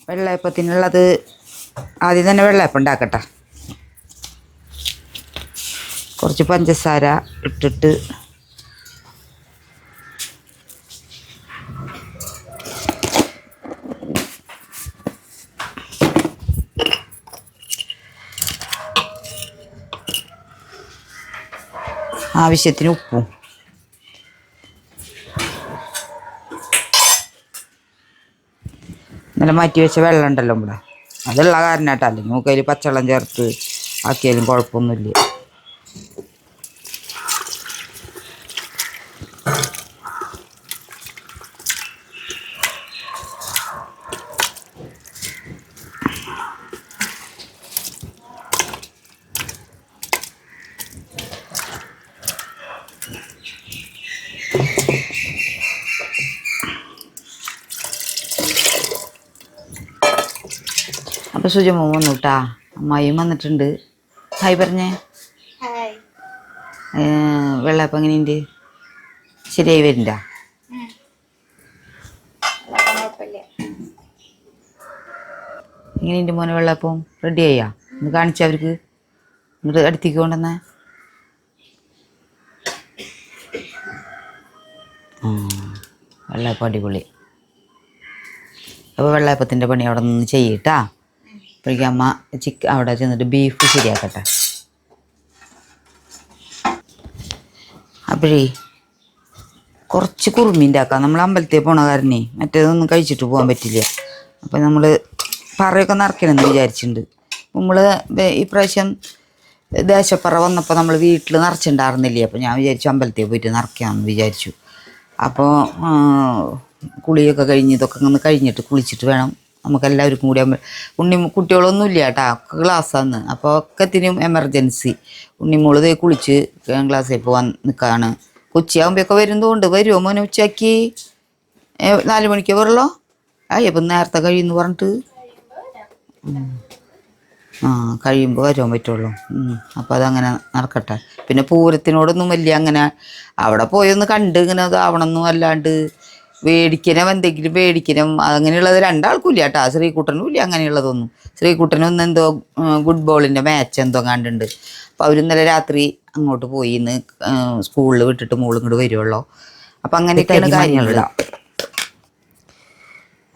വെള്ളയപ്പത്തിനുള്ളത് ആദ്യം തന്നെ വെള്ളയപ്പം ഉണ്ടാക്കട്ടെ. കുറച്ച് പഞ്ചസാര ഇട്ടിട്ട് ആവശ്യത്തിന് ഉപ്പും ഇന്നലെ മാറ്റി വെച്ച വെള്ളം ഉണ്ടല്ലോ ഇവിടെ, അതുള്ള കാരണമായിട്ടാ. അല്ലെങ്കിൽ നമുക്ക് അതിൽ പച്ചവെള്ളം ചേർത്ത് ആക്കിയാലും കുഴപ്പമൊന്നുമില്ല. അപ്പോൾ സുജമോ വന്നു കേട്ടാ, അമ്മായിയും വന്നിട്ടുണ്ട്. ഹായ് പറഞ്ഞേ. വെള്ളയപ്പം എങ്ങനെയുണ്ട്? ശരിയായി വരണ്ട? എങ്ങനെയുണ്ട് മോനെ വെള്ളയപ്പം? റെഡി ആയാ? ഒന്ന് കാണിച്ചാൽ അവർക്ക്, ഇങ്ങോട്ട് അടുത്തേക്ക് കൊണ്ടുവന്നേ. വെള്ളയപ്പം അടിപൊളി. അപ്പോൾ വെള്ളയപ്പത്തിൻ്റെ പണി അവിടെ നിന്ന് ചെയ്യട്ടാ. അപ്പോഴേക്കും അമ്മ അവിടെ ചെന്നിട്ട് ബീഫ് ശരിയാക്കട്ടെ. അപ്പോഴേ കുറച്ച് കുറുമി ഉണ്ടാക്കാം. നമ്മൾ അമ്പലത്തിൽ പോണ കാരണേ മറ്റേതൊന്നും കഴിച്ചിട്ട് പോകാൻ പറ്റില്ല. അപ്പോൾ നമ്മൾ പറയൊക്കെ നിറയ്ക്കണമെന്ന് വിചാരിച്ചിട്ടുണ്ട്. നമ്മൾ ഇപ്രാവശ്യം ദേശപ്പറ വന്നപ്പോൾ നമ്മൾ വീട്ടിൽ നിറച്ചിട്ടുണ്ടായിരുന്നില്ലേ. അപ്പോൾ ഞാൻ വിചാരിച്ചു അമ്പലത്തിൽ പോയിട്ട് നിറയ്ക്കാമെന്ന് വിചാരിച്ചു. അപ്പോൾ കുളിയൊക്കെ കഴിഞ്ഞ് ഇതൊക്കെ ഒന്ന് കഴിഞ്ഞിട്ട് കുളിച്ചിട്ട് വേണം നമുക്കെല്ലാവർക്കും കൂടി. കുട്ടികളൊന്നും ഇല്ല കേട്ടോ, ക്ലാസ്സാന്ന്. അപ്പോൾ ഒക്കത്തിനും എമർജൻസി. ഉണ്ണിമോള് കുളിച്ച് ക്ലാസ്സിൽ പോകാൻ നിൽക്കുകയാണ്. ഉച്ചയാകുമ്പോഴൊക്കെ വരുന്നതുകൊണ്ട് വരുമോ മോനെ? ഉച്ചയ്ക്ക് 4 മണിക്ക് വരുള്ളോ? ഇപ്പം നേരത്തെ കഴിയുമെന്ന് പറഞ്ഞിട്ട് കഴിയുമ്പോൾ വരാൻ പറ്റുള്ളൂ. അപ്പോൾ അതങ്ങനെ നടക്കട്ടെ. പിന്നെ പൂരത്തിനോടൊന്നും വലിയ അങ്ങനെ അവിടെ പോയൊന്ന് കണ്ട് ഇങ്ങനെ അതാവണമെന്നും അല്ലാണ്ട് മേടിക്കണം, എന്തെങ്കിലും മേടിക്കണം അങ്ങനെയുള്ളത് രണ്ടാൾക്കും ഇല്ല കേട്ടോ. ശ്രീകുട്ടനും ഇല്ല അങ്ങനെയുള്ളതൊന്നും. ശ്രീകുട്ടനൊന്നും എന്തോ ഫുട്ബോളിൻ്റെ മാച്ച് എന്തോ കണ്ടുണ്ട്. അപ്പോൾ അവർ ഇന്നലെ രാത്രി അങ്ങോട്ട് പോയി. ഇന്ന് സ്കൂളിൽ വിട്ടിട്ട് മോളും ഇങ്ങോട്ട് വരുവുള്ളൂ. അപ്പം അങ്ങനെയൊക്കെയാണ് കാര്യങ്ങൾ.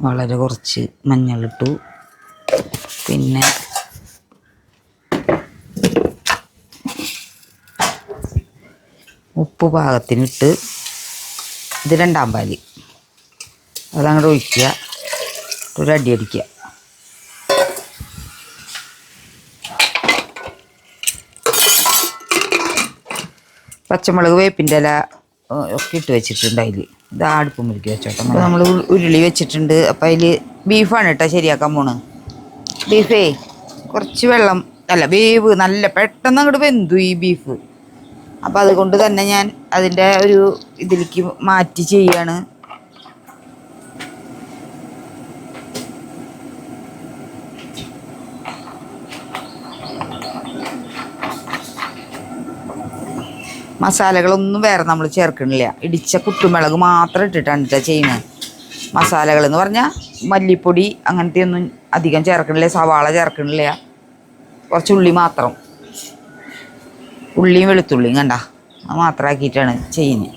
വളരെ കുറച്ച് മഞ്ഞളിട്ടു. പിന്നെ ഉപ്പ് പാകത്തിനിട്ട് ഇത് 2-ാം പാല് അതങ്ങോട്ട് ഒഴിക്കുക. ഒരു അടി അടിക്കുക. പച്ചമുളക് വേപ്പിൻ്റെ ഇല ഒക്കെ ഇട്ട് വെച്ചിട്ടുണ്ട് അതിൽ. ഇത് അടുപ്പ് മുറുക്കി വെച്ചോട്ടെ. അപ്പോൾ നമ്മൾ ഉരുളി വെച്ചിട്ടുണ്ട്. അപ്പോൾ അതിൽ ബീഫാണ് കേട്ടോ ശരിയാക്കാൻ പോണ്. ബീഫേ കുറച്ച് വെള്ളം അല്ല, വേവ് നല്ല പെട്ടെന്ന് അങ്ങോട്ട് വെന്തു ഈ ബീഫ്. അപ്പോൾ അതുകൊണ്ട് തന്നെ ഞാൻ അതിൻ്റെ ഒരു ഇതിലേക്ക് മാറ്റി ചെയ്യാണ്. മസാലകളൊന്നും വേറെ നമ്മൾ ചേർക്കണില്ല. ഇടിച്ച കുത്തുമുളക് മാത്രം ഇട്ടിട്ടാണ് ചെയ്യുന്നത്. മസാലകൾ എന്ന് പറഞ്ഞാൽ മല്ലിപ്പൊടി അങ്ങനത്തെ ഒന്നും അധികം ചേർക്കണില്ല. സവാള ചേർക്കണില്ല. കുറച്ച് ഉള്ളി മാത്രം, ഉള്ളിയും വെളുത്തുള്ളിയും കണ്ട അത് മാത്രമാക്കിയിട്ടാണ് ചെയ്യുന്നത്.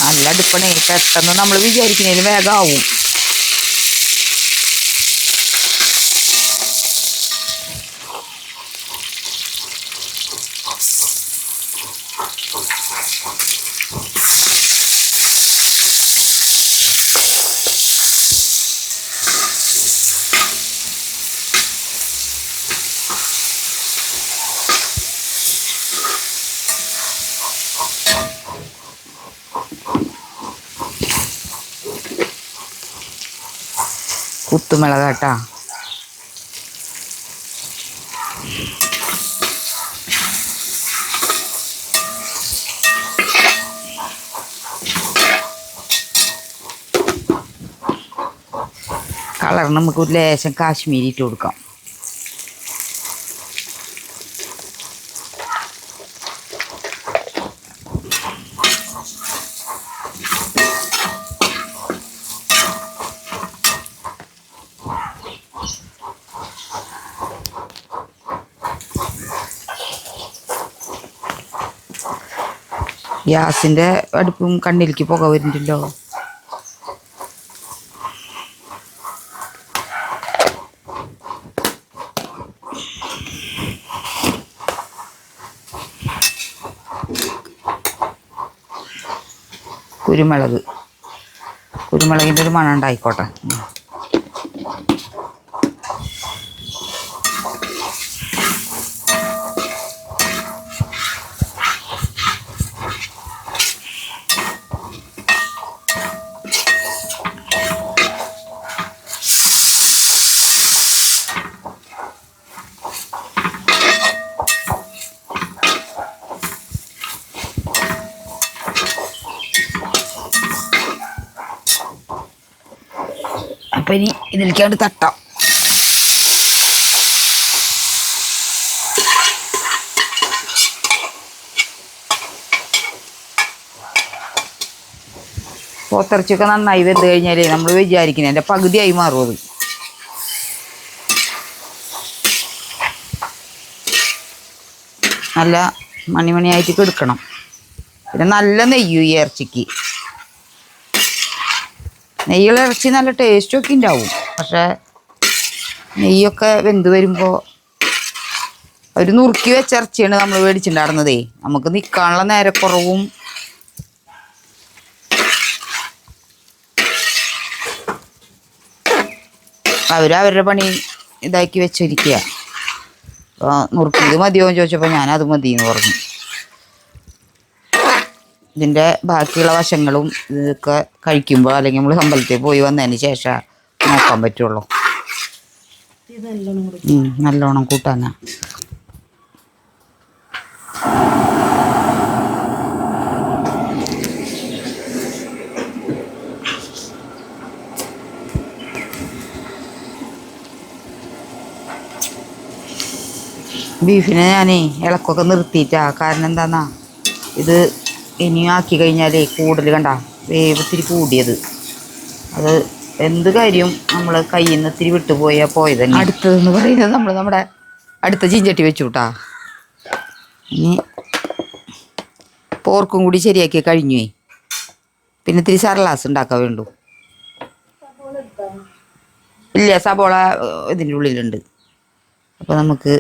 നല്ല അടുപ്പണേ, പെട്ടെന്ന് നമ്മൾ വിചാരിക്കുന്നതിൽ വേഗമാവും. കുത്തുമുളക് കേട്ടോ. കളർ നമുക്ക് ഒരു ലേശം കാശ്മീരി ഇട്ട് കൊടുക്കാം. ഗ്യാസിൻ്റെ അടുപ്പും കണ്ണിലേക്ക് പുക വരുന്നുണ്ടല്ലോ. കുരുമുളകിൻ്റെ ഒരു മണം ഉണ്ടായിക്കോട്ടെ. അപ്പം ഇനി ഇതിലേക്കാണ്ട് തട്ടാം. പോത്തിറച്ചിയൊക്കെ നന്നായി വെന്ത് കഴിഞ്ഞാലേ നമ്മൾ വിചാരിക്കുന്നത് എൻ്റെ പകുതിയായി മാറും അത്. നല്ല മണിമണിയായിട്ട് എടുക്കണം. പിന്നെ നല്ല നെയ്യും ഈ ഇറച്ചിക്ക്. നെയ്യുള്ള ഇറച്ചി നല്ല ടേസ്റ്റൊക്കെ ഉണ്ടാവും. പക്ഷേ നെയ്യൊക്കെ വെന്ത് വരുമ്പോൾ ഒരു നുറുക്കി വെച്ച ഇറച്ചിയാണ് നമ്മൾ മേടിച്ചിട്ടുണ്ടായിരുന്നതേ. നമുക്ക് നിൽക്കാനുള്ള നേരക്കുറവും അവരവരുടെ പണി ഇതാക്കി വെച്ചിരിക്കുക. അപ്പോൾ നുറുക്കിയത് മതിയോ എന്ന് ചോദിച്ചപ്പോൾ ഞാനത് മതി എന്ന് പറഞ്ഞു. ഇതിൻ്റെ ബാക്കിയുള്ള വശങ്ങളും ഇതൊക്കെ കഴിക്കുമ്പോൾ അല്ലെങ്കിൽ നമ്മൾ അമ്പലത്തിൽ പോയി വന്നതിന് ശേഷം നോക്കാൻ പറ്റുള്ളൂ. നല്ലോണം കൂട്ടാനാ. ബീഫിനെ ഞാനേ ഇളക്കൊക്കെ നിർത്തിയിട്ടാ. കാരണം എന്താന്നാ, ഇത് ഇനിയും ആക്കി കഴിഞ്ഞാലേ കൂടുതൽ കണ്ട വേവത്തിരി കൂടിയത്. അത് എന്ത് കാര്യം നമ്മൾ കയ്യിൽ നിന്ന് ഇത്തിരി വിട്ടുപോയാൽ പോയത് തന്നെ. അടുത്തതെന്ന് പറയുന്നത് നമ്മുടെ അടുത്ത ചീഞ്ചട്ടി വെച്ചു കൂട്ടാ. ഇനി പോർക്കും കൂടി ശരിയാക്കി കഴിഞ്ഞു. പിന്നെ ഇത്തിരി സർലാസ് ഉണ്ടാക്കാൻ വേണ്ടു. ഇല്ല, സബോള ഇതിൻ്റെ ഉള്ളിലുണ്ട്. അപ്പോൾ നമുക്ക്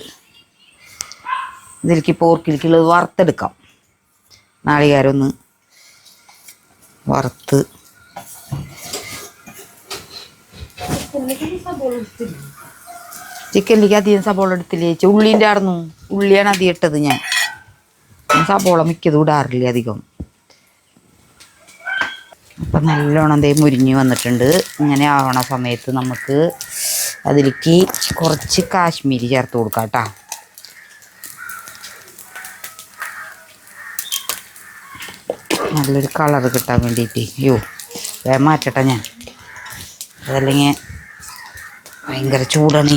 ഇതിലേക്ക് പോർക്കിലേക്കുള്ളത് വറുത്തെടുക്കാം. നാളികേരം ഒന്ന് വറുത്ത് ചിക്കനിലേക്ക് അധികം സബോള എടുത്തില്ലേ ചേച്ചി? ഉള്ളീൻ്റെ ആയിരുന്നു. ഉള്ളിയാണ് അധികം ഇട്ടത്. ഞാൻ സബോള മിക്കതും ഇടാറില്ല അധികം. അപ്പം നല്ലോണം ദേ മുരിഞ്ഞ് വന്നിട്ടുണ്ട്. ഇങ്ങനെ ആവണ സമയത്ത് നമുക്ക് അതിലേക്ക് കുറച്ച് കാശ്മീരി ചേർത്ത് കൊടുക്കാം കേട്ടോ. നല്ലൊരു കളർ കിട്ടാൻ വേണ്ടിയിട്ട്. വേഗം മാറ്റട്ടെ ഞാൻ, അതല്ലെങ്കിൽ ഭയങ്കര ചൂടാണ്.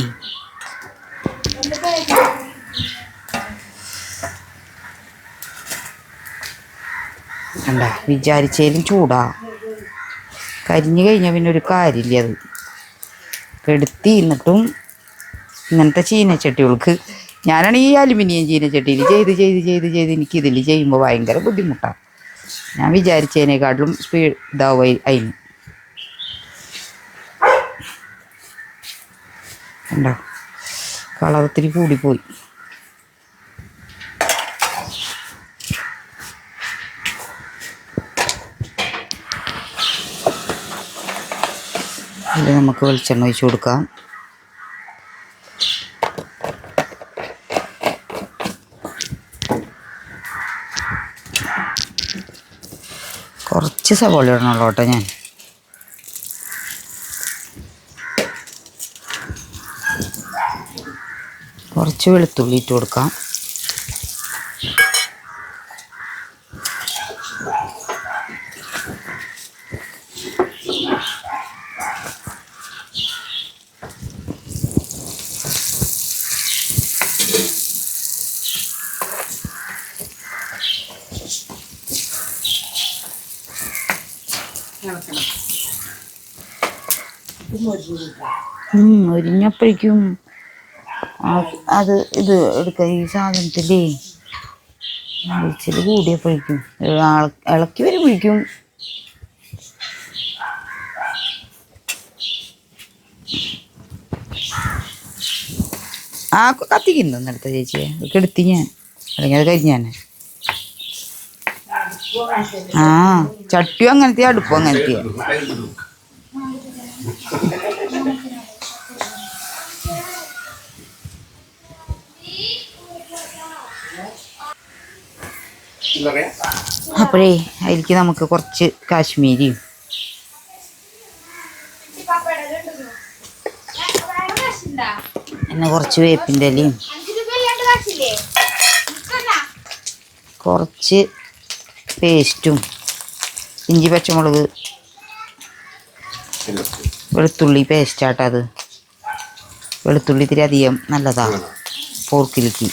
കണ്ട വിചാരിച്ചാലും ചൂടാ. കരിഞ്ഞു കഴിഞ്ഞാൽ പിന്നെ ഒരു കാര്യമില്ല. അത് കെടുത്തി എന്നിട്ടും ഇങ്ങനത്തെ ചീനച്ചട്ടികൾക്ക്, ഞാനാണെങ്കിൽ ഈ അലുമിനിയം ചീനച്ചട്ടിയിൽ ചെയ്ത് എനിക്കിതിൽ ചെയ്യുമ്പോൾ ഭയങ്കര ബുദ്ധിമുട്ടാണ്. ഞാൻ വിചാരിച്ചതിനേക്കാട്ടിലും സ്പീഡ് ഇതാവും അതിന്. ഉണ്ടോ കളർ ഒത്തിരി കൂടിപ്പോയി. ഇതിൽ നമുക്ക് വെളിച്ചെണ്ണ ഒഴിച്ച് കൊടുക്കാം. കുറച്ച് സവോള ഇടണുള്ളൂ കേട്ടോ ഞാൻ. കുറച്ച് വെളുത്തുള്ളി ഇട്ട് കൊടുക്കാം. ഒരിഞ്ഞപ്പോഴേക്കും അത് ഇത് എടുക്കുക. ഈ സാധനത്തിലേ ഒഴിച്ചിൽ കൂടിയപ്പോഴേക്കും ഇളക്കി വരുമ്പോഴേക്കും ആ കത്തിക്കുന്നു നേരത്തെ ചേച്ചിയെ കെടുത്തി ഞാൻ, അല്ലെങ്കിൽ അത് കരിഞ്ഞാൻ. ആ ചട്ടിയും അങ്ങനത്തെ അടുപ്പും അങ്ങനത്തെ. അപ്പോഴേ അതിലേക്ക് നമുക്ക് കുറച്ച് കാശ്മീരിയും പിന്നെ കുറച്ച് വേപ്പിൻ്റെ ഇലയും കുറച്ച് പേസ്റ്റും ഇഞ്ചി പച്ചമുളക് വെളുത്തുള്ളി പേസ്റ്റാട്ടത്. വെളുത്തുള്ളി ഇത്തിരി അധികം നല്ലതാണ് പോർക്കിലേക്ക്.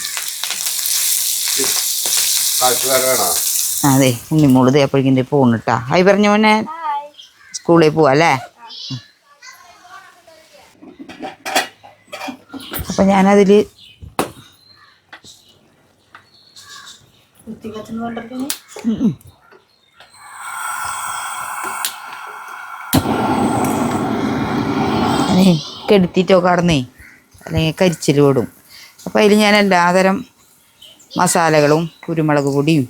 അതെ ഉണ്ണിമോള് തേപ്പഴിക്കിൻ്റെ പോണിട്ടാ. ആയി പറഞ്ഞ മോനെ സ്കൂളിൽ പോവാ അല്ലേ? അപ്പം ഞാനതിൽ കെടുത്തിട്ടോ കടന്നേ അല്ലെങ്കിൽ കരിച്ചിൽ വിടും. അപ്പോൾ അതിൽ ഞാൻ എല്ലാതരം മസാലകളും കുരുമുളക് പൊടിയും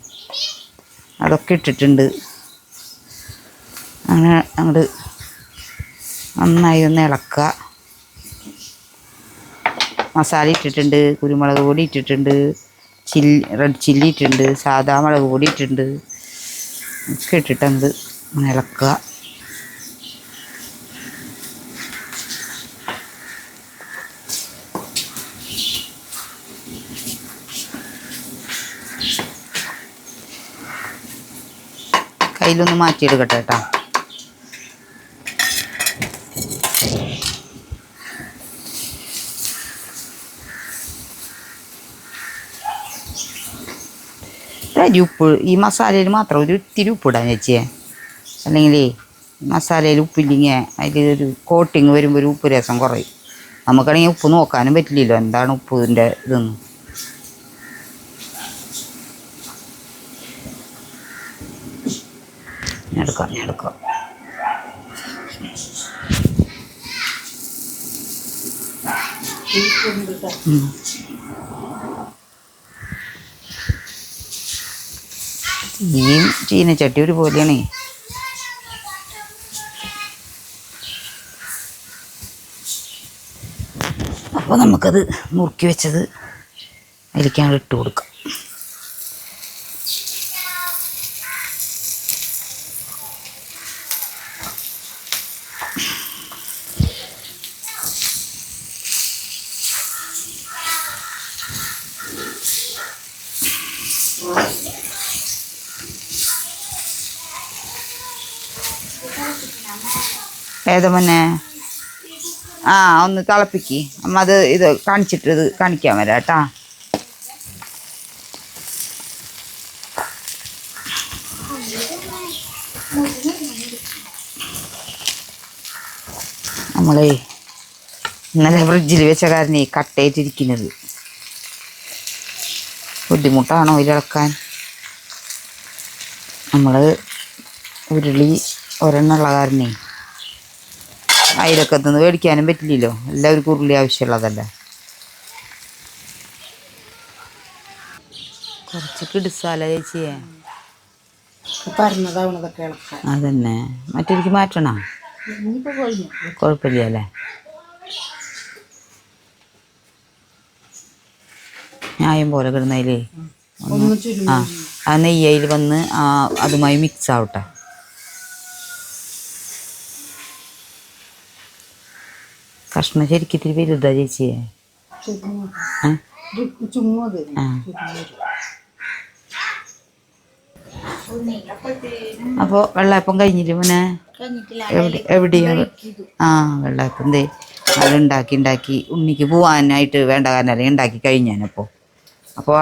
അതൊക്കെ ഇട്ടിട്ടുണ്ട്. അങ്ങനെ അങ്ങോട്ട് നന്നായി ഒന്ന് ഇളക്കുക. മസാല ഇട്ടിട്ടുണ്ട്, കുരുമുളക് പൊടി ഇട്ടിട്ടുണ്ട്, റെഡ് ചില്ലി ഇട്ടിട്ടുണ്ട്, സാദാ മുളക് പൊടി ഇട്ടിട്ടുണ്ട്. ഒക്കെ ഇട്ടിട്ടുണ്ട് ഒന്ന് ഇളക്കുക. കയ്യിലൊന്ന് മാറ്റിയെടുക്കട്ടെ കേട്ടോ. ഉപ്പ് ഈ മസാലയിൽ മാത്രം ഒരു ഇത്തിരി ഉപ്പിടാൻ വെച്ചേ, അല്ലെങ്കിൽ മസാലയിൽ ഉപ്പില്ലെങ്കിൽ അതിൽ ഒരു കോട്ടിങ് വരുമ്പോൾ ഒരു ഉപ്പ് രസം കുറയും. നമുക്കാണെങ്കിൽ ഉപ്പ് നോക്കാനും പറ്റില്ലല്ലോ എന്താണ് ഉപ്പിൻ്റെ ഇതൊന്നും. എടുക്കാം ഈ ചീനച്ചട്ടി ഒരുപോലെയാണ്. അപ്പോൾ നമുക്കത് മുറുക്കി വെച്ചത് അതിലേക്കാണ് ഇട്ട് കൊടുക്കാം. ഏതാ മോനെ? ആ ഒന്ന് തിളപ്പിക്ക് അമ്മ. അത് ഇത് കാണിച്ചിട്ട് ഇത് കാണിക്കാൻ വരാം കേട്ടാ. നമ്മളെ ഇന്നലെ ഫ്രിഡ്ജിൽ വെച്ച കാരണേ കട്ടയിട്ടിരിക്കുന്നത്. ബുദ്ധിമുട്ടാണോ ഇതിളക്കാൻ? നമ്മൾ ഉരുളി ഒരെണ്ണമുള്ള കാരണേ അയലക്കത്തുനിന്ന് മേടിക്കാനും പറ്റില്ലല്ലോ, എല്ലാവർക്കും ഉരുളി ആവശ്യമുള്ളതല്ലേ. കുറച്ച് കിടുസാല ചേച്ചിയെ അതന്നെ മറ്റൊരിക്ക് മാറ്റണോ? കുഴപ്പമില്ല അല്ലേ? ന്യായം പോലെ കിടന്നതിലേ ആ നെയ്യയിൽ വന്ന് അതുമായി മിക്സ് ആവട്ടെ. കഷ്ണം ശരിക്കും ഇത്തിരി വലുതാ ചേച്ചിയെ. അപ്പോൾ വെള്ളയപ്പം കഴിഞ്ഞില്ല മോനെ? എവിടെയാണ്? വെള്ളയപ്പം എന്തേ അത് ഉണ്ടാക്കി ഉണ്ണിക്ക് പോവാനായിട്ട് വേണ്ട കാരണമല്ലേ ഉണ്ടാക്കി കഴിഞ്ഞാനപ്പോൾ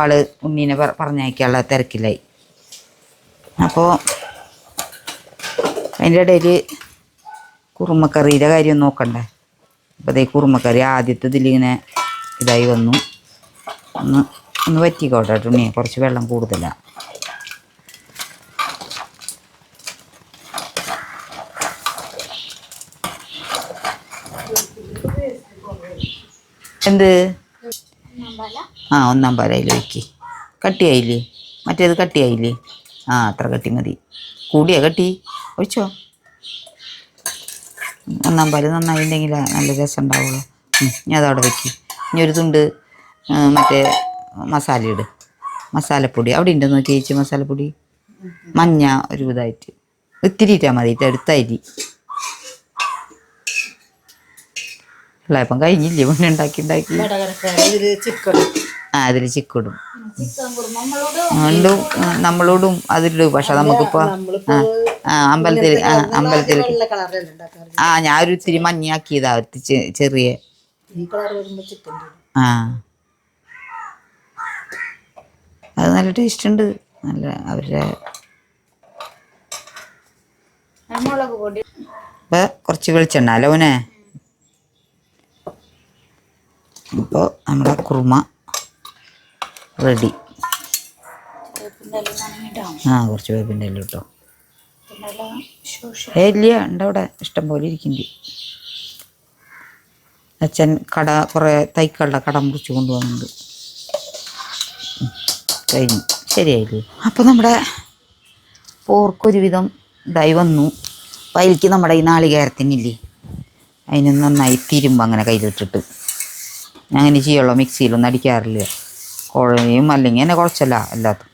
ആള് ഉണ്ണീനെ പറഞ്ഞയക്കാനുള്ള തിരക്കിലായി. അപ്പോൾ അതിൻ്റെ ഇടയിൽ കുറുമക്കറിയുടെ കാര്യം നോക്കണ്ടേ. അപ്പോൾ അതേ കുറുമക്കറി ആദ്യത്തെ ഇതിലിങ്ങനെ ഇതായി വന്നു. ഒന്ന് വറ്റിക്കോട്ടെ ഉണ്ണിയെ, കുറച്ച് വെള്ളം കൂടുതലാണ്. എന്ത്? ആ, ഒന്നാം പാൽ അതിൽ വെക്കി. കട്ടിയായില്ലേ? മറ്റേത് കട്ടിയായില്ലേ? ആ, അത്ര കട്ടി മതി. കൂടിയാ കട്ടി? ഒഴിച്ചോ. ഒന്നാം പാൽ നന്നായിട്ടുണ്ടെങ്കിൽ നല്ല രസം ഉണ്ടാവുള്ളൂ. ഞാൻ അതവിടെ വെക്കി. ഇനി ഒരു തുണ്ട് മറ്റേ മസാല ഇട്. മസാലപ്പൊടി അവിടെ ഉണ്ടെന്ന് നോക്കി ചേച്ചി. മസാലപ്പൊടി മഞ്ഞ ഒരു ഇതായിട്ട് ഇത്തിരി ഇട്ടാൽ മതി. എടുത്തരി ഇപ്പം കഴിഞ്ഞില്ലേ? മുന്നേ ഉണ്ടാക്കി അതിൽ ചിക്കിടും. അതുകൊണ്ടും നമ്മളോടും അതിലിടും. പക്ഷെ നമുക്കിപ്പോൾ അമ്പലത്തിൽ ഞാനൊരു ഇത്തിരി മഞ്ഞയാക്കിയതാ. ചെറിയ അത് നല്ല ടേസ്റ്റ് ഉണ്ട്. നല്ല അവരുടെ ഇപ്പം കുറച്ച് വെളിച്ചെണ്ണ ലോനെ. ഇപ്പോൾ നമ്മുടെ കുറുമ റെഡി. കുറച്ച് വേപ്പിൻ്റെ എല്ലാം ഇട്ടോ. ഇല്ല, ഉണ്ടവിടെ ഇഷ്ടം പോലെ ഇരിക്കുന്നുണ്ട്. അച്ഛൻ കുറേ തൈക്കളുടെ കട മുറിച്ച് കൊണ്ടുപോകുന്നുണ്ട്. കഴിഞ്ഞു. ശരിയായില്ലേ? അപ്പോൾ നമ്മുടെ പോർക്കൊരുവിധം ഇതായി വന്നു. അപ്പം അതിലേക്ക് നമ്മുടെ ഈ നാളികേരത്തിനില്ലേ, അതിന് നന്നായി തിരുമ്പ് അങ്ങനെ കയ്യിലിട്ടിട്ട്. ഞാൻ അങ്ങനെ ചെയ്യുള്ളൂ, മിക്സിയിലൊന്നും അടിക്കാറില്ല. കുഴയും അല്ലെങ്കിൽ എന്നെ കുഴച്ചല്ല എല്ലാത്തും.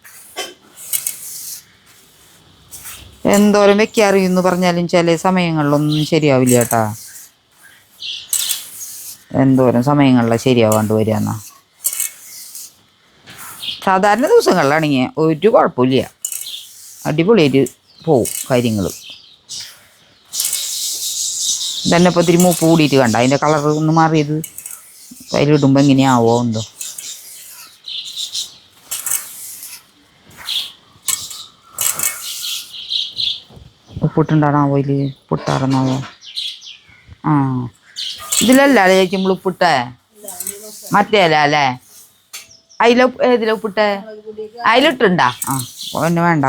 എന്തോരം വെക്കാറിയെന്ന് പറഞ്ഞാലും ചില സമയങ്ങളിലൊന്നും ശരിയാവില്ല കേട്ടാ. എന്തോരം സമയങ്ങളിലാണ് ശരിയാവാണ്ട് വരിക എന്നാ. സാധാരണ ദിവസങ്ങളിലാണെങ്കിൽ ഒരു കുഴപ്പമില്ല, അടിപൊളിയായിട്ട് പോവും കാര്യങ്ങൾ. തന്നെ ഇപ്പോൾ ഇത്തിരി മൂപ്പ് കൂടിയിട്ട് കണ്ട അതിൻ്റെ കളർ ഒന്ന് മാറിയത്. അതിലിടുമ്പോൾ എങ്ങനെയാവോ എന്തോ. ഉപ്പിട്ടുണ്ടാണാവോ? ഇതിൽ ഉപ്പിട്ടാറുന്നാവോ? ഇതിലല്ല ചേച്ചിമ്പോൾ ഉപ്പിട്ടേ, മറ്റേ അല്ലേ? ഏതിലാ ഉപ്പിട്ടേ? അതിലിട്ടുണ്ടാ? പിന്നെ വേണ്ട.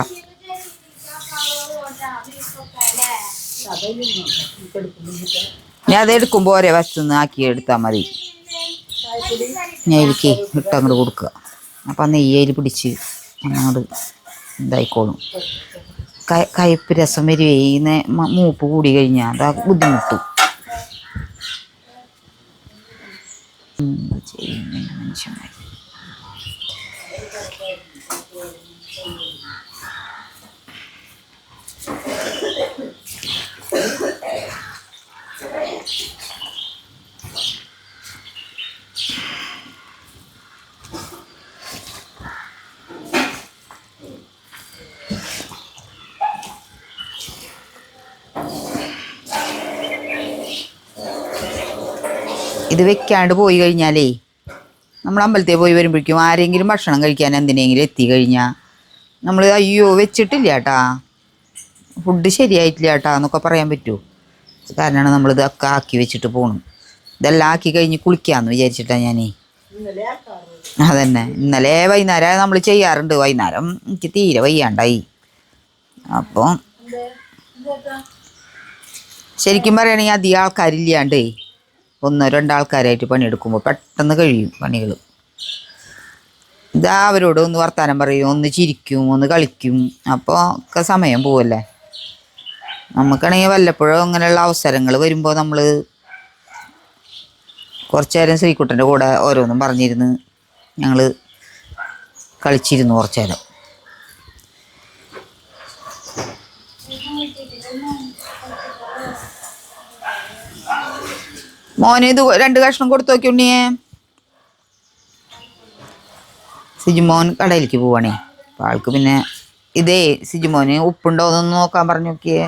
ഞാൻ അതെടുക്കുമ്പോൾ ഒരേ വശത്തുനിന്ന് ആക്കി എടുത്താൽ മതി. നെയ്യിലേക്ക് ഇട്ടങ്ങോട്ട് കൊടുക്കുക. അപ്പം നെയ്യയിൽ പിടിച്ച് അങ്ങോട്ട് ഇതായിക്കോളും. കയ്പ്പ് രസം വരുവേ. മൂപ്പ് കൂടി കഴിഞ്ഞാൽ അതാ ബുദ്ധിമുട്ട്. മനുഷ്യന്മാർ ഇത് വെക്കാണ്ട് പോയി കഴിഞ്ഞാലേ, നമ്മൾ അമ്പലത്തിൽ പോയി വരുമ്പോഴേക്കും ആരെങ്കിലും ഭക്ഷണം കഴിക്കാൻ എന്തിനെങ്കിലും എത്തിക്കഴിഞ്ഞാൽ നമ്മൾ അയ്യോ വെച്ചിട്ടില്ല കേട്ടാ, ഫുഡ് ശരിയായിട്ടില്ല കേട്ടാ എന്നൊക്കെ പറയാൻ പറ്റുമോ? കാരണമാണ് നമ്മളിതൊക്കെ ആക്കി വെച്ചിട്ട് പോകണം. ഇതെല്ലാം ആക്കി കഴിഞ്ഞ് കുളിക്കാമെന്ന് വിചാരിച്ചിട്ടാണ് ഞാനേ. അതന്നെ, ഇന്നലെ വൈകുന്നേരം നമ്മൾ ചെയ്യാറുണ്ട്. വൈകുന്നേരം എനിക്ക് തീരെ വയ്യാണ്ടായി. അപ്പോൾ ശരിക്കും പറയുകയാണെങ്കിൽ അധികം ആൾക്കാരില്ലാണ്ടേ, 1-2 ആൾക്കാരായിട്ട് പണിയെടുക്കുമ്പോൾ പെട്ടെന്ന് കഴിയും പണികൾ. ഇതാ അവരോട് ഒന്ന് വർത്താനം പറയും, ഒന്ന് ചിരിക്കും, ഒന്ന് കളിക്കും, അപ്പോൾ ഒക്കെ സമയം പോവല്ലേ. നമുക്കാണെങ്കിൽ വല്ലപ്പോഴും അങ്ങനെയുള്ള അവസരങ്ങൾ വരുമ്പോൾ നമ്മൾ കുറച്ച് നേരം ശ്രീകുട്ടൻ്റെ കൂടെ ഓരോന്നും പറഞ്ഞിരുന്ന് ഞങ്ങൾ കളിച്ചിരുന്നു കുറച്ച് നേരം. മോനെ ഇത് 2 കഷ്ണം കൊടുത്തു നോക്കി ഉണ്ണിയെ. സിജുമോൻ കടയിലേക്ക് പോവാണേ. അപ്പോൾ ആൾക്ക് പിന്നെ ഇതേ സിജുമോന് ഉപ്പുണ്ടോ എന്നൊന്ന് നോക്കാൻ പറഞ്ഞു നോക്കിയേ.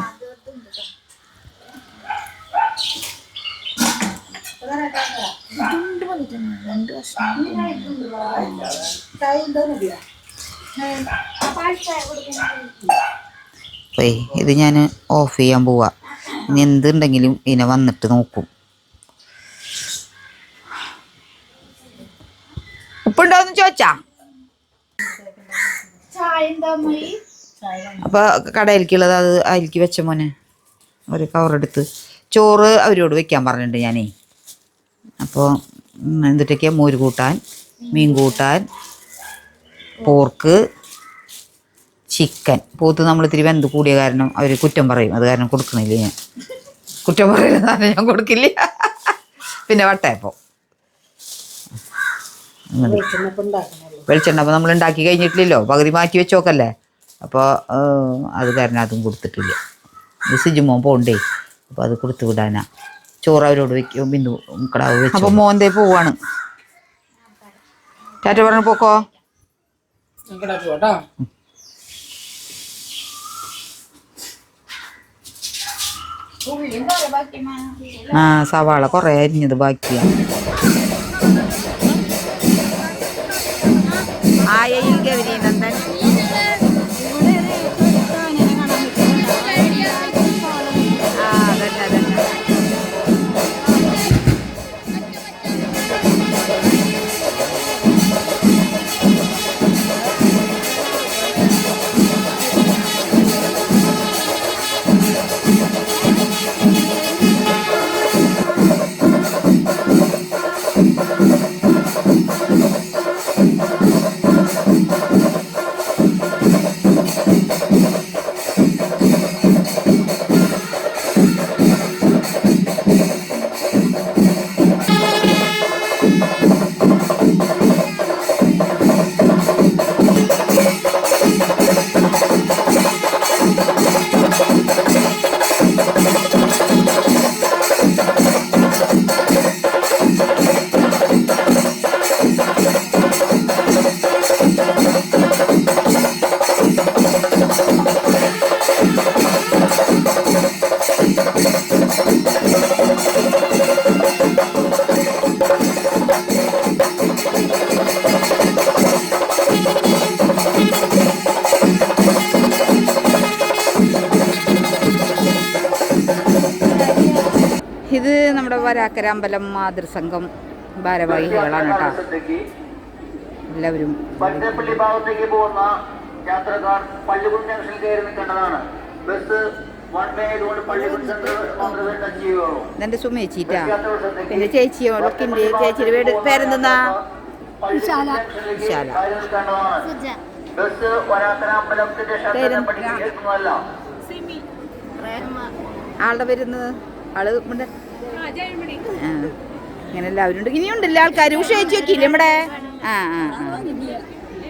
ഇത് ഞാൻ ഓഫ് ചെയ്യാൻ പോവാ. ഇനി എന്തുണ്ടെങ്കിലും ഇതിനെ വന്നിട്ട് നോക്കും. ഉപ്പുണ്ടോന്ന് ചോദിച്ചാ. അപ്പൊ കടയിലേക്കുള്ളത് അത് അതിലേക്ക് വെച്ച മോനെ ഒരു കവറെടുത്ത്. ചോറ് അവരോട് വെക്കാൻ പറഞ്ഞിട്ടുണ്ട് ഞാനേ. അപ്പോൾ എന്തിട്ടൊക്കെയാണ് മോര് കൂട്ടാൻ, മീൻ കൂട്ടാൻ, പോർക്ക്, ചിക്കൻ. പോത്ത് നമ്മൾ ഇത്തിരി വെന്ത് കൂടിയ കാരണം അവർ കുറ്റം പറയും, അത് കാരണം കൊടുക്കണില്ല. ഞാൻ കുറ്റം പറയുന്ന ഞാൻ കൊടുക്കില്ല. പിന്നെ വട്ടയപ്പം വെളിച്ചെണ്ണ അപ്പോൾ നമ്മൾ ഉണ്ടാക്കി കഴിഞ്ഞിട്ടില്ലല്ലോ, പകുതി മാറ്റി വെച്ചോക്കല്ലേ. അപ്പോൾ അത് കാരണം അതും കൊടുത്തിട്ടില്ല. ഇത് സിജുമോൻ പോണ്ടേ, അപ്പോൾ അത് കൊടുത്തു വിടാനാ. ചോറ് അവരോട് വെക്കും, ബിന്ദു കടാവ് വെച്ചു. അപ്പോൾ മോന്തേ പോവാണ്. ടാറ്റ പറഞ്ഞു പോക്കോ. ആ സവാള കുറേ അരിഞ്ഞത് ബാക്കിയാണ്. ആയയിൽ ഗൗരീനന്ദൻ ഇത് നമ്മുടെ വരാക്കര അമ്പലം മാതൃസംഘം ഭാരവാഹികളാണ് കേട്ടോ. എല്ലാവരും പള്ളി ഭാഗത്തേക്ക് പോകുന്ന യാത്രക്കാർ പള്ളിക്കുന്ന് ജംഗ്ഷനിൽ കയറി നിൽക്കേണ്ടതാണ്. ബസ് ഇതെന്റെ സുമേച്ചിട്ടാ. പിന്നെ ചേച്ചിയോടൊക്കെ ചേച്ചിയുടെ വീട് പേരെന്തെന്നാ? വിശാല. ആളുടെ പേരുന്നത് ആള് ഇവിടെ ഇങ്ങനെ എല്ലാവരും ഉണ്ട്. ഇനിയുണ്ടല്ലോ ആൾക്കാർ. ഉഷ ചേച്ചിയൊക്കെ ഇല്ലേ ഇവിടെ? ആ ആ ആ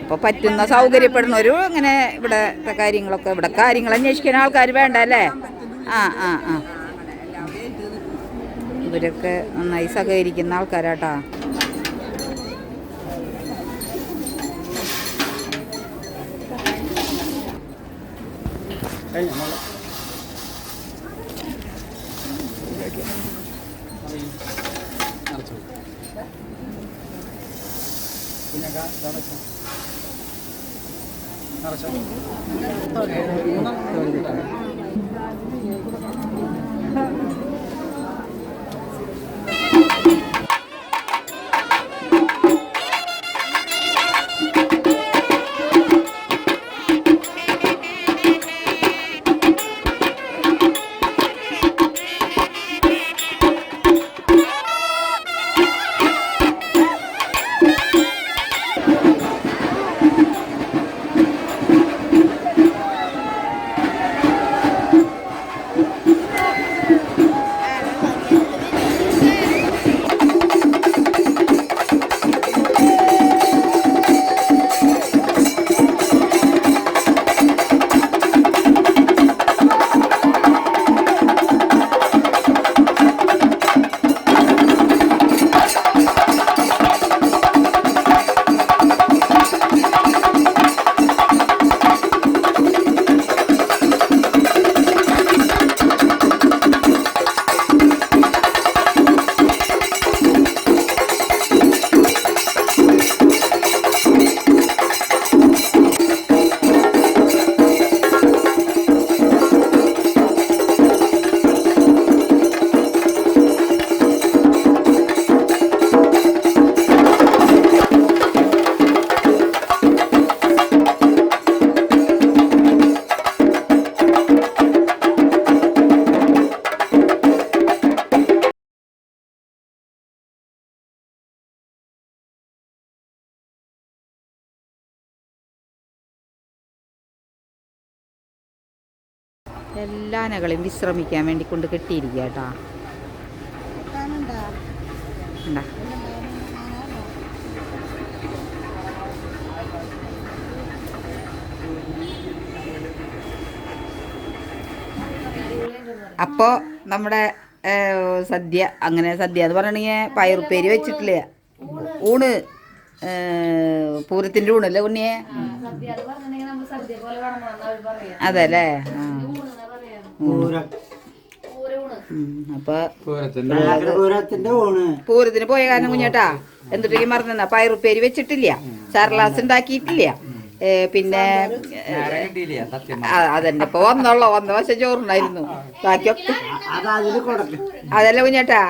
അപ്പോൾ പറ്റുന്ന സൗകര്യപ്പെടുന്നവർ ഇങ്ങനെ ഇവിടുത്തെ കാര്യങ്ങളൊക്കെ, ഇവിടെ കാര്യങ്ങൾ അന്വേഷിക്കാൻ ആൾക്കാർ വേണ്ട അല്ലേ? ആ ആ ആ ഇവരൊക്കെ നന്നായി സഹകരിക്കുന്ന ആൾക്കാരാട്ടാ. എല്ലാ ആനകളെയും വിശ്രമിക്കാൻ വേണ്ടി കൊണ്ട് കെട്ടിയിരിക്കുക കേട്ടാ. അപ്പോൾ നമ്മുടെ സദ്യ അങ്ങനെ സദ്യ എന്ന് പറഞ്ഞിട്ടുണ്ടെങ്കിൽ പയറുപ്പേരി വെച്ചിട്ടില്ലേ, ഊണ് പൂരത്തിൻ്റെ ഊണല്ലേ ഉണ്ണിയെ? അതെ അല്ലേ. അപ്പൊ പൂരത്തിന് പോയ കാരണം കുഞ്ഞേട്ടാ എന്തിട്ടേക്ക് മറന്നാ പയറുപ്പേരി വെച്ചിട്ടില്ല, സർലാസ് ഉണ്ടാക്കിയിട്ടില്ല, പിന്നെ അതന്നെ ഇപ്പൊ വന്ന വശം ചോറുണ്ടായിരുന്നു, ബാക്കിയൊക്കെ അതല്ല കുഞ്ഞേട്ടാ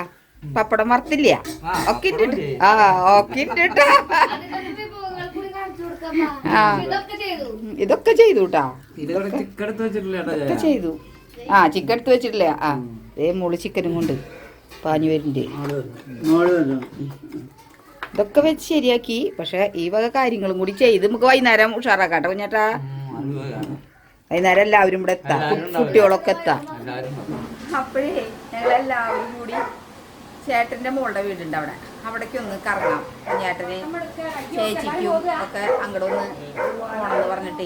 പപ്പടം വറുത്തില്ല, ഒക്കെ ഇട്ടിട്ട് ഒക്കെ ഇട്ടിട്ടാ ഇതൊക്കെ ചെയ്തു കേട്ടാ, ഇതൊക്കെ ചെയ്തു. ചിക്കൻ എടുത്ത് വെച്ചിട്ടില്ല. മോള് ചിക്കനും കൊണ്ട് പാഞ്ഞു വരുന്നുണ്ട്. ഇതൊക്കെ വെച്ച് ശരിയാക്കി. പക്ഷെ ഈ വക കാര്യങ്ങളും കൂടി ചെയ്ത് നമുക്ക് വൈകുന്നേരം ഉഷാറാക്കാട്ടെ കുഞ്ഞേട്ടാ. വൈകുന്നേരം എല്ലാവരും ഇവിടെ എത്താം, കുട്ടികളൊക്കെ എത്താം. അപ്പോഴേ ഞങ്ങളെല്ലാവരും കൂടി ചേട്ടൻ്റെ മോളുടെ വീടുണ്ട് അവിടേക്ക് ഒന്ന് കറങ്ങാം. ചേട്ടന് ചേച്ചിക്കും ഒക്കെ അങ്ങോട്ട് ഒന്ന് പോകണമെന്ന് പറഞ്ഞിട്ടേ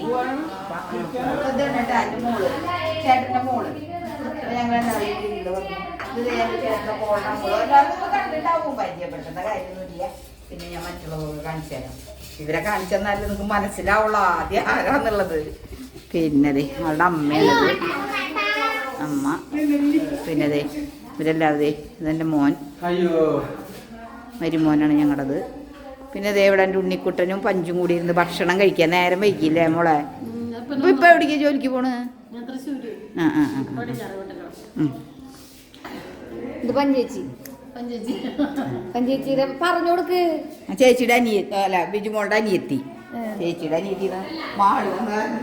ചേട്ടൻ്റെ മോള് ഞങ്ങളെല്ലാവരും പരിചയപ്പെട്ട കാര്യമൊന്നുമില്ല. പിന്നെ ഞാൻ മറ്റുള്ളവർക്ക് കാണിച്ചു തരാം. ഇവരെ കാണിച്ചു തന്നാലും നിങ്ങൾക്ക് മനസ്സിലാവുള്ളൂ ആദ്യം ആരാന്നുള്ളത്. പിന്നെ അവളുടെ അമ്മയുള്ളത്, അമ്മ, പിന്നെ ഇവരെല്ലാവരും ഇതെൻ്റെ മോൻ, മരുമോനാണ് ഞങ്ങളുടേത്. പിന്നെ ഇവിടെ എൻ്റെ ഉണ്ണിക്കുട്ടനും പഞ്ചും കൂടി ഇരുന്ന് ഭക്ഷണം കഴിക്കാൻ നേരം വൈകില്ലേ മോളെ? ഇപ്പൊ എവിടേക്കാ ജോലിക്ക് പോണ്? ഇത് പഞ്ചേച്ചി പഞ്ചേച്ചിയുടെ പറഞ്ഞു കൊടുക്ക്. ചേച്ചിയുടെ അനിയത്തി അല്ല ബിജുമോളുടെ അനിയത്തി, ചേച്ചിയുടെ അനിയത്തി മാള്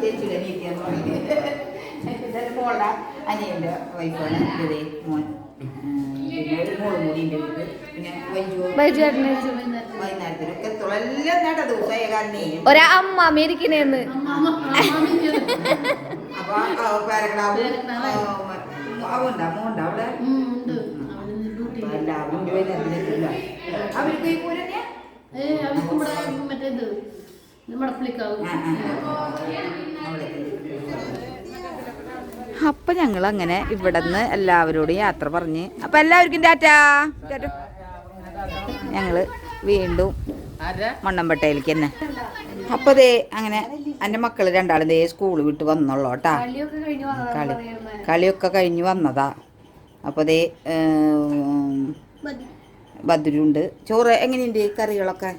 ചേച്ചിയുടെ അനിയത്തിയാന്ന് പറയുന്നത്. മോളുടെ അനിയൻ്റെ വൈഫാണ് ഇതേ മോൻ. പിന്നെ ഒരു മോളും കൂടി ഉണ്ട്. പിന്നെ വൈകുന്നേരത്തിനൊക്കെ എല്ലാം നേട്ട ദിവസമായ കാരണം ഒരമ്മ അമേരിക്കനെന്ന് അപ്പൊ പേരക്കിടാവും അവണ്ടാ മോണ്ടാ അവിടെ എല്ലാവരും വൈകുന്നേരത്തിനെത്തില്ല. അവർക്ക് ഈ പൂരന്നെയാ അപ്പൊ ഞങ്ങൾ അങ്ങനെ ഇവിടെ നിന്ന് എല്ലാവരോടും യാത്ര പറഞ്ഞ് അപ്പൊ എല്ലാവർക്കും ടാറ്റാ. ഞങ്ങള് വീണ്ടും മണ്ണമ്പട്ടയിലേക്ക് തന്നെ. അപ്പൊ അങ്ങനെ എൻ്റെ മക്കള് രണ്ടാളും സ്കൂൾ വിട്ട് വന്നോളൂ കേട്ടാ. കളിയൊക്കെ കഴിഞ്ഞ് വന്നതാ. അപ്പൊ ബദ്രുണ്ട്. ചോറ് എങ്ങനെയുണ്ട്? കറികളൊക്കെ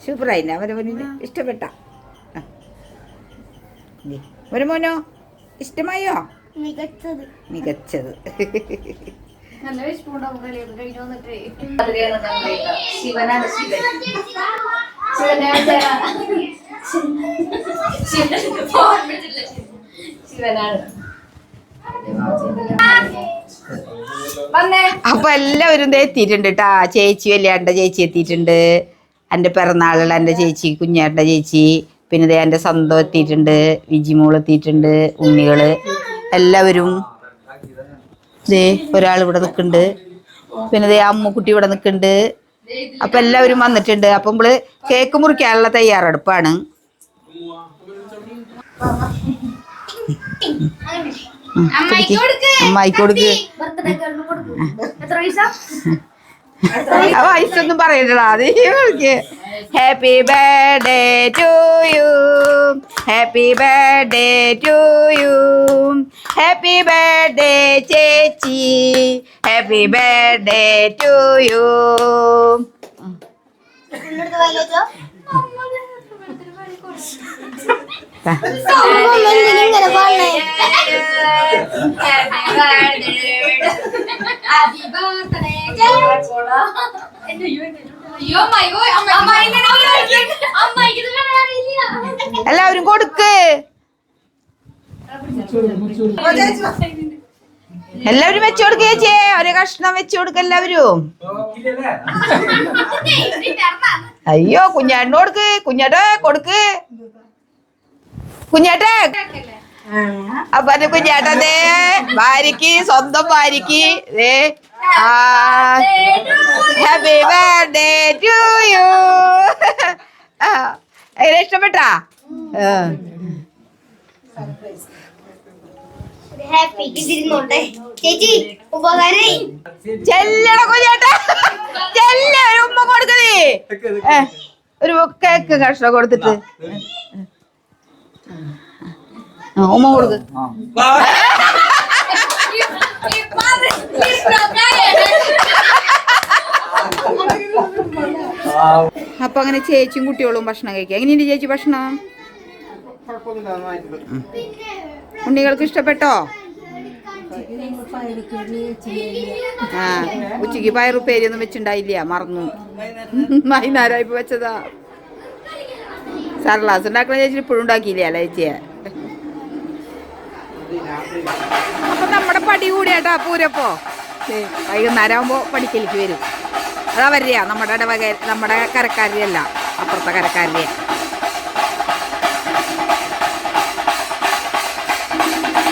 സൂപ്പറായില്ല. അവരവന് ഇഷ്ടപ്പെട്ട മോനോ ഇഷ്ടമായോ? മികച്ചത്. അപ്പൊ എല്ലാവരും എത്തിയിട്ടുണ്ട് കേട്ടാ. ചേച്ചി വല്യാണ്ട ചേച്ചി എത്തിയിട്ടുണ്ട്. എൻ്റെ പിറന്നാളുള്ള എൻ്റെ ചേച്ചി, കുഞ്ഞാട്ട ചേച്ചി, പിന്നെ എൻ്റെ സ്വന്തം എത്തിയിട്ടുണ്ട്, വിജിമോൾ എത്തിയിട്ടുണ്ട്, ഉണ്ണികള് എല്ലാവരും. ഒരാൾ ഇവിടെ നിൽക്കുന്നുണ്ട്. പിന്നെ അമ്മുക്കുട്ടി ഇവിടെ നിൽക്കുന്നുണ്ട്. അപ്പൊ എല്ലാവരും വന്നിട്ടുണ്ട്. അപ്പൊ നമ്മള് കേക്ക് മുറിക്കാനുള്ള തയ്യാറെടുപ്പാണ്. അമ്മായിക്ക് കൊടുക്ക്. വയസ്സൊന്നും പറയണ്ടടാ. അത് happy birthday to you, happy birthday to you, happy birthday ചേച്ചി, ഹാപ്പി ബർത്ത്ഡേ ടു യു. എല്ലാവരും കൊടുക്ക്. എല്ലാവരും വെച്ചു കൊടുക്ക ചേച്ചി. ഒരു കഷ്ണം വെച്ചു കൊടുക്ക എല്ലാവരും. അയ്യോ കുഞ്ഞാട്ടിന് കൊടുക്ക്. കുഞ്ഞാട്ടെ കൊടുക്ക്. കുഞ്ഞാട്ടെ അപ്പൊ എന്റെ കുഞ്ഞേട്ട ദേ ഭാര്യക്ക് സ്വന്തം ഭാര്യക്ക് ദേ ഹാപ്പി ബർത്ത്ഡേ ടു യു. ഇഷ്ടപ്പെട്ടാ? ചെല്ലട കുഞ്ഞേട്ടാ ചെല്ല, ഒരു ഉമ്മ കൊടുക്കണേ. ഒരു കേക്ക് കഷ്ണം കൊടുത്തിട്ട് ഉമ്മ കൊടുക്ക്. അപ്പൊ അങ്ങനെ ചേച്ചിയും കുട്ടികളും ഭക്ഷണം കഴിക്കുക. എങ്ങനെയുണ്ട് ചേച്ചി ഭക്ഷണം? ഉണ്ണികൾക്ക് ഇഷ്ടപ്പെട്ടോ? ആ ഉച്ചക്ക് പയറുപ്പേരി ഒന്നും വെച്ചിണ്ടായില്ല, മറന്നു. വൈകുന്നേരം ഇപ്പൊ വെച്ചതാ. സർലാസ് ഉണ്ടാക്കണ ചേച്ചി ഇപ്പോഴും ഉണ്ടാക്കിയില്ല അല്ല ചേച്ചിയെ. അപ്പൊ നമ്മുടെ പടി കൂടിയാട്ടാ പൂരപ്പോ. വൈകുന്നേരം ആകുമ്പോ പടിക്കലേക്ക് വരും. അതാ വരിക നമ്മുടെ ഇടവക, നമ്മുടെ കരക്കാരിയല്ല, അപ്പുറത്തെ കരക്കാരിയ.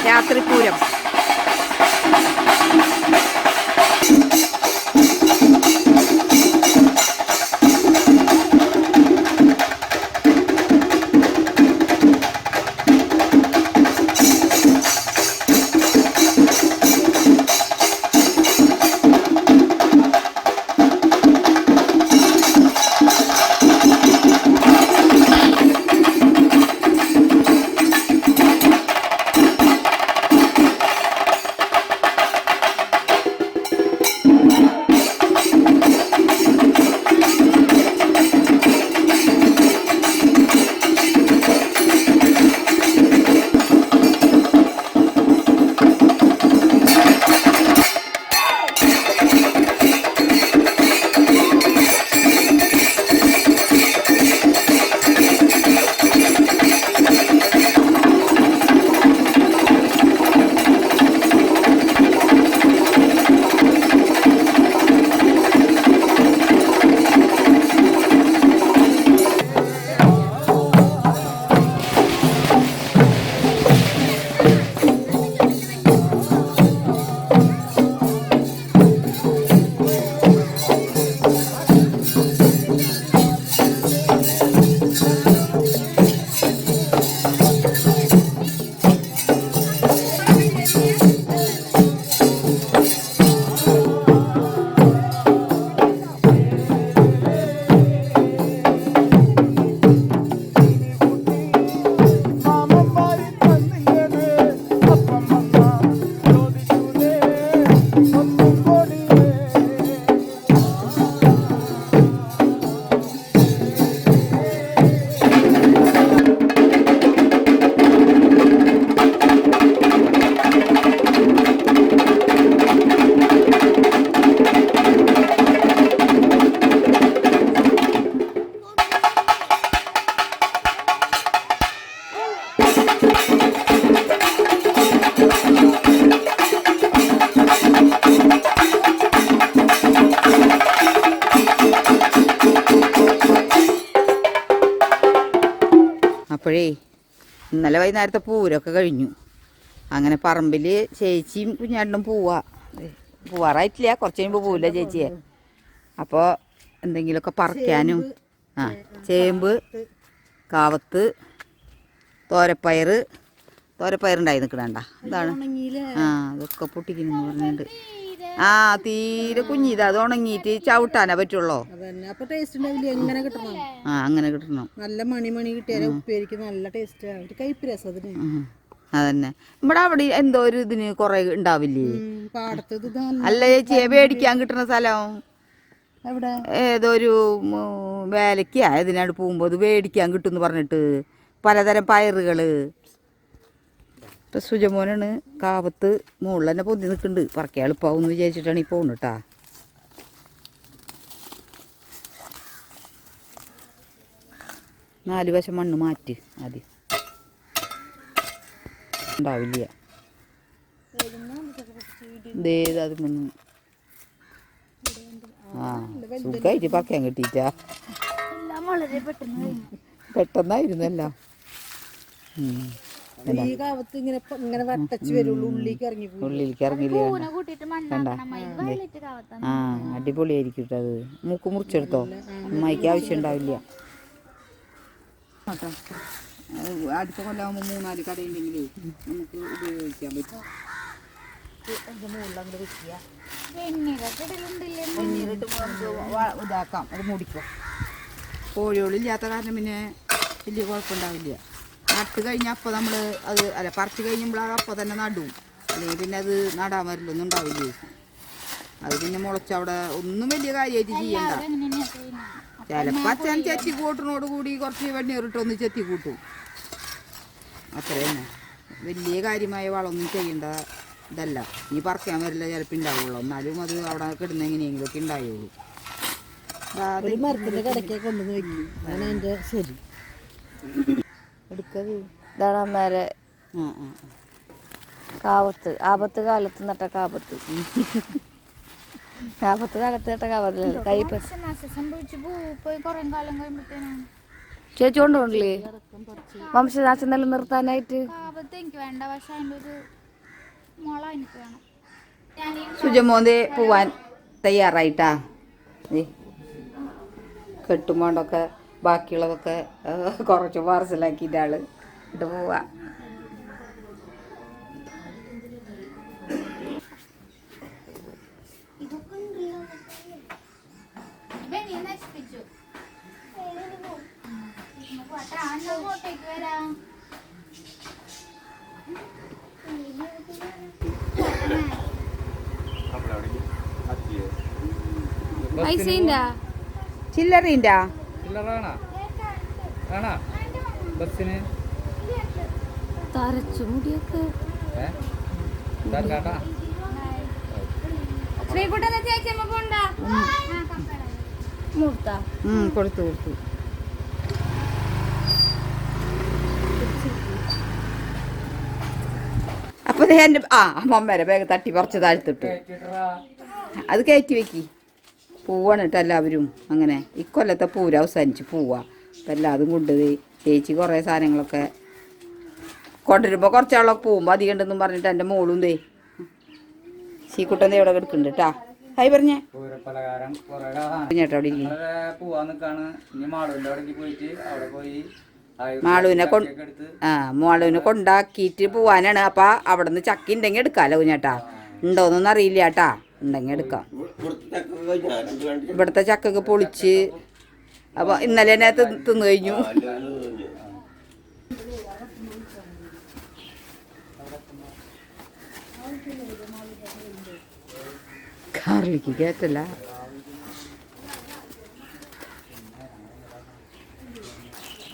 രാത്രി പൂരം. അപ്പോഴേ ഇന്നലെ വൈകുന്നേരത്തെ പൂരമൊക്കെ കഴിഞ്ഞു. അങ്ങനെ പറമ്പിൽ ചേച്ചിയും കുഞ്ഞാണ്ടും പോവാറായിട്ടില്ല, കുറച്ച് കഴിയുമ്പോൾ പോവില്ല ചേച്ചിയെ. അപ്പോൾ എന്തെങ്കിലുമൊക്കെ പറിക്കാനും ചേമ്പ്, കാവത്ത്, തോരപ്പയറുണ്ടായി നിൽക്കണണ്ട. എന്താണ് അതൊക്കെ പൊട്ടിക്കുന്നു പറഞ്ഞിട്ടുണ്ട്. തീരെ കുഞ്ഞിത്, അത് ഉണങ്ങിയിട്ട് ചവിട്ടാനേ പറ്റുള്ളൂ. അങ്ങനെ കിട്ടണം. നല്ല മണി കിട്ടിയാലേ ഉപ്പേരിക്ക് നല്ല ടേസ്റ്റ്, കയ്പ്പ് രസം. അതന്നെ നമ്മുടെ അവിടെ എന്തോ ഒരു ഇതിന് കൊറേ ഉണ്ടാവില്ലേ പാടത്ത്? അല്ല ചേച്ചിയെ മേടിക്കാൻ കിട്ടുന്ന സ്ഥലം ഏതോ ഒരു വേലയ്ക്കാ ഇതിനാട് പോകുമ്പോൾ അത് മേടിക്കാൻ കിട്ടുമെന്ന് പറഞ്ഞിട്ട് പലതരം പയറുകള്. ഇപ്പം സുജമോനാണ് കാവത്ത് മുകളിൽ തന്നെ പൊന്തി നിൽക്കുന്നുണ്ട്. പറക്കാൻ എളുപ്പമാവും എന്ന് വിചാരിച്ചിട്ടാണ് ഈ പോകുന്നത് കേട്ടാ. നാല് വശം മണ്ണ് മാറ്റി ആദ്യം, ഉണ്ടാവില്ല. അത് സുഖമായിട്ട് പറക്കാൻ കിട്ടിയിട്ടാ, പെട്ടെന്നായിരുന്നല്ലോ. ഈ കാവത്ത് ഇങ്ങനെ ഇങ്ങനെ വട്ടച്ച് വരുള്ളൂ, ഉള്ളിലേക്ക് ഇറങ്ങി പോകും. ഉള്ളിലേക്ക് ഇറങ്ങില്ല. ആ അടിപൊളിയായിരിക്കും കേട്ടോ അത്. മൂക്ക് മുറിച്ചെടുത്തോ, അമ്മായിക്ക് ആവശ്യം ഉണ്ടാവില്ല. അടുത്ത കൊല്ലാകുമ്പോൾ 3-4 കടയുണ്ടെങ്കിലേ നമുക്ക് ഉപയോഗിക്കാൻ പറ്റും. ഇതാക്കാം, അത് മുടിക്കും. കോഴികളില്ലാത്ത കാരണം പിന്നെ വലിയ കുഴപ്പമുണ്ടാവില്ല. നട്ട് കഴിഞ്ഞാൽ അപ്പോൾ നമ്മൾ അത് അല്ല പറിച്ച് കഴിയുമ്പോൾ അത് അപ്പോൾ തന്നെ നടും. അല്ലെങ്കിൽ പിന്നെ അത് നടാൻ വരലൊന്നും ഉണ്ടാവില്ലേ. അത് പിന്നെ മുളച്ചവിടെ ഒന്നും വലിയ കാര്യമായിട്ട് ചെയ്യണ്ട. ചിലപ്പോൾ അച്ഛൻ ചെത്തി കൂട്ടിനോട് കൂടി കുറച്ച് വെണ്ണീറിട്ടൊന്ന് ചെത്തി കൂട്ടും, അത്ര തന്നെ. വലിയ കാര്യമായ വളമൊന്നും ചെയ്യേണ്ട ഇതല്ല. ഇനി പറിക്കാൻ വരില്ല ചിലപ്പോൾ ഉണ്ടാവുള്ളൂ, എന്നാലും അത് അവിടെ കിടന്ന് എങ്ങനെയെങ്കിലുമൊക്കെ ഉണ്ടാവുള്ളൂ. ഒരു മരത്തിന്റെ കടക്കെ കൊണ്ടുവന്ന് വെക്കും, അതാണ് അതിന്റെ ശരി. എടുക്കത് ഇതാണ് അമ്മേരെ കാവത്ത്. ആപത്ത് കാലത്ത് നട്ട കാപത്ത്. ആപത്ത് കാലത്ത് നട്ട കാപത്തില്ല. ചേച്ചി കൊണ്ടുപോകണില്ലേ വംശനാശം നിലനിർത്താനായിട്ട്? സുജമോന്റെ പോവാൻ തയ്യാറായിട്ടാ. കെട്ടുമ്പോണ്ടൊക്കെ ബാക്കിയുള്ളതൊക്കെ കുറച്ച് പാർസലാക്കിയിട്ട് ആള് ഇട്ട് പോവാ. ചില്ലറിണ്ടാ ബസ്സിന് തരച്ചു മുടിയൊക്കെ ശ്രീകുട്ടനെ ചേച്ചമ്മ പോണ്ടാ മൂർത്ത കൊടുത്തു കൊടുത്തു. അപ്പൊ എൻ്റെ അമ്മമ്മേരെ ബാഗ് തട്ടി പറിച്ച് താഴ്ത്തിട്ടു. അത് കയറ്റി വെക്കി. പോവാണ് കേട്ടോ എല്ലാവരും. അങ്ങനെ ഇക്കൊല്ലത്തെ പൂര അവസാനിച്ച് പോവാ. അപ്പം എല്ലാതും കൊണ്ടുപോയി ചേച്ചി കുറേ സാധനങ്ങളൊക്കെ കൊണ്ടുവരുമ്പോൾ കുറച്ചാളൊക്കെ പോകുമ്പോൾ അധികം ഉണ്ടെന്നും പറഞ്ഞിട്ട് എൻ്റെ മോളും ദേ ശ്രീകുട്ടൻ്റെ ഇവിടെ കിടക്കുന്നുണ്ട് കേട്ടാ. ഹായ് പറഞ്ഞേ പറഞ്ഞേട്ടോ. അവിടെ ഇല്ലേ മാളുവിനെ കൊണ്ടാക്കിയിട്ട് പോവാനാണ്. അപ്പം അവിടെ നിന്ന് ചക്ക ഉണ്ടെങ്കിൽ എടുക്കാമല്ലോ കുഞ്ഞേട്ടാ. ഉണ്ടോന്നൊന്നും അറിയില്ല കേട്ടാ. ഉണ്ടെങ്കിൽ എടുക്കാം. ഇവിടുത്തെ ചക്കൊക്കെ പൊളിച്ച് അപ്പോൾ ഇന്നലെ തന്നെ തിന്നു കഴിഞ്ഞു. കാറിലേക്ക് കയറ്റല്ല.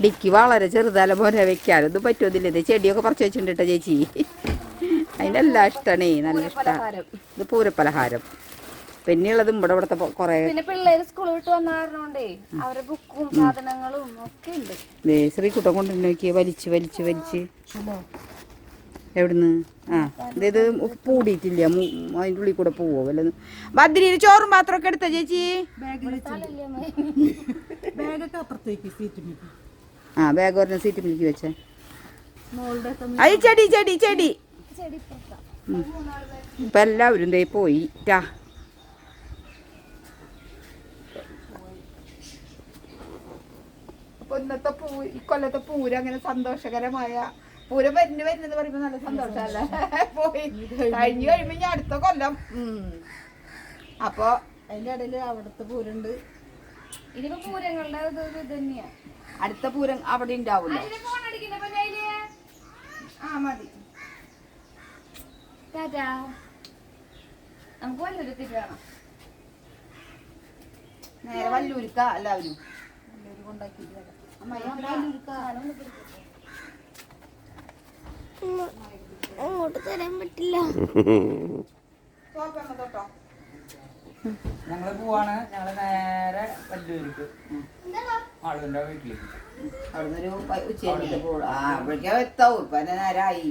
ഡിക്കി വളരെ ചെറുതാല പോലെ വെക്കാനൊന്നും പറ്റുന്നില്ല. ഇത് ചെടിയൊക്കെ പറിച്ച് വെച്ചിട്ടുണ്ട് കേട്ടോ ചേച്ചി. അതിനെല്ലാം ഇഷ്ടമാണേ, നല്ല ഇഷ്ടമാണ്. ഇത് പൂരപ്പലഹാരം. പിന്നെയുള്ളത് ഇവിടെ ഇവിടുത്തെ കുറെ പിള്ളേര് സ്കൂൾ വിട്ട് വന്ന കാരണോണ്ടേ അവരെ ബുക്കും സാധനങ്ങളും ഒക്കെ ഉണ്ട്. ശ്രീകുട്ടം കൊണ്ടുവന്ന് നോക്കിയ വലിച്ച് വലിച്ച് വലിച്ച് എവിടുന്ന് ഇത് പൂടിയിട്ടില്ല. അതിൻ്റെ ഉള്ളിൽ കൂടെ പോവോ വല്ലതും. ബദ്രിയിൽ ചോറും പാത്രമൊക്കെ എടുത്ത ചേച്ചി. ബാഗ് പറഞ്ഞ സീറ്റ് മിൽക്കി വെച്ചേ. അത് ചെടി ചെടി ചെടി. ഇപ്പൊ എല്ലാവരും ദേ പോയി ടാ. അപ്പൊ ഇന്നത്തെ ഇക്കൊല്ലത്തെ പൂരം അങ്ങനെ സന്തോഷകരമായ പൂരം വരുന്നെന്ന് പറയുമ്പോ നല്ല സന്തോഷല്ലേ. പോയി കഴിഞ്ഞു കഴിയുമ്പോ ഇനി അടുത്ത കൊല്ലം. അപ്പൊ അതിന്റെ ഇടയില് അവിടുത്തെ പൂരണ്ട്. ഇതിപ്പോ പൂരങ്ങളുടെ ഇത് തന്നെയാ. അടുത്ത പൂരം അവിടെ ഉണ്ടാവില്ല. മതി. നമുക്ക് വല്ലൂരെത്തിട്ട് വേണം. നേരെ വല്ലൂരിക്ക എല്ലാവരും അങ്ങോട്ട് തരാൻ പറ്റില്ല. തൊട്ടോ ഞങ്ങള് പോവാണ്. ഞങ്ങള് നേരെ വല്ലൂർക്ക് ആളുവിന്റെ വീട്ടിലേക്ക്. അവിടുന്ന് ഒരു ഉച്ചയ്ക്ക് പോകും. അവിടേക്കാ എത്താവും. ഇപ്പൊ തന്നെ നേരമായി,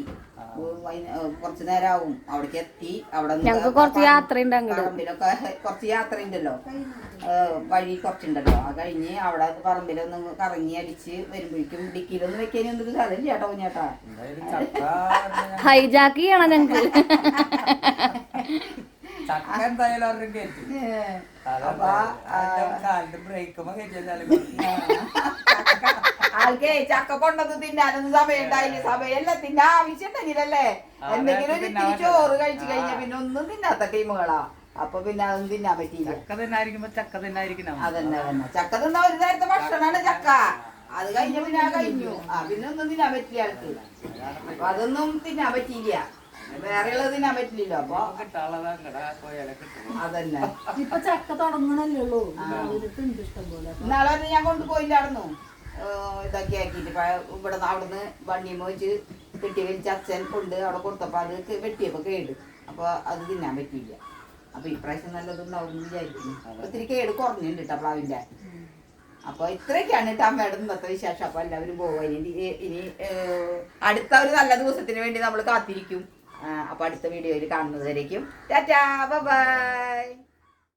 കുറച്ച് നേരമാവും അവിടേക്ക് എത്തി. അവിടെ ഞങ്ങക്ക് കുറച്ച് യാത്രയുണ്ട് അങ്ങോട്ട്. പറമ്പിലൊക്കെ കുറച്ച് യാത്ര ഉണ്ടല്ലോ, വഴി കുറച്ചുണ്ടല്ലോ. അത് കഴിഞ്ഞ് അവിടെ പറമ്പിലൊന്ന് കറങ്ങി അടിച്ച് വരുമ്പോഴേക്കും ഡിക്കിയിലൊന്നും വെക്കാനൊന്നും സ്ഥലം ചേട്ടാ ചേട്ടാ. ഹൈജാക്ക് ചെയ്യണം ഞങ്ങക്ക്. ചക്ക എന്തായാലും അവരുടെ കയറ്റി ബ്രേക്കുമ്പോ ആൾക്കേ ചക്ക കൊണ്ടൊന്നും തിന്നാനൊന്നും സമയം ഉണ്ടായില്ല. സമയല്ല തിന്നാൻ ആവശ്യമുണ്ടെങ്കിലല്ലേ എന്തെങ്കിലും ഒരു ഇത്തിരി ചോറ് കഴിച്ചു കഴിഞ്ഞാൽ പിന്നെ ഒന്നും തിന്നാത്ത ടീമുകളാ. അപ്പൊ പിന്നെ അതൊന്നും തിന്നാൻ പറ്റിയില്ല. ചക്ക തിന്നായിരിക്കുമ്പോ ചക്ക തിന്നായിരിക്കണം. അതന്നെ തന്നെ, ചക്ക തിന്നാ ഒരു നേരത്തെ ഭക്ഷണമാണ് ചക്ക. അത് കഴിഞ്ഞ പിന്നെ കഴിഞ്ഞു. പിന്നെ ഒന്നും തിന്നാൻ പറ്റില്ല ആൾക്ക്. അപ്പൊ അതൊന്നും തിന്നാൻ പറ്റിയില്ല, വേറെ ഉള്ളത് തിന്നാൻ പറ്റില്ലല്ലോ. അപ്പൊ അതന്നെ ഇപ്പൊ ചക്ക തുടങ്ങണല്ലേ ഉള്ളൂ. ഇഷ്ടം പോലെ ഇന്നാളെ ഞാൻ കൊണ്ടുപോയില്ലായിരുന്നു. ഇതൊക്കെ ആക്കിയിട്ട് ഇവിടെ അവിടുന്ന് വണ്ടിയും വെച്ച് കെട്ടി വലിച്ച അച്ഛൻ കൊണ്ട് അവിടെ കൊടുത്തപ്പോ അത് വെട്ടിയപ്പോ കേട്. അപ്പൊ അത് തിന്നാൻ പറ്റിയില്ല. അപ്പൊ ഇപ്രാവശ്യം നല്ലതുണ്ടാവും എന്ന് വിചാരിക്കുന്നു. ഒത്തിരി കേട് കുറഞ്ഞിട്ടുണ്ട് കേട്ടോ പ്ലാവിന്റെ. അപ്പൊ ഇത്രയൊക്കെയാണ് കേട്ടോ അമ്മയുടെ ഇന്നത്തെ വിശേഷം. അപ്പൊ എല്ലാവരും പോവാ. ഇനി അടുത്ത ഒരു നല്ല ദിവസത്തിന് വേണ്ടി നമ്മൾ കാത്തിരിക്കും. അപ്പൊ അടുത്ത വീഡിയോയിൽ കാണുന്നതായിരിക്കും. Tata, bye bye.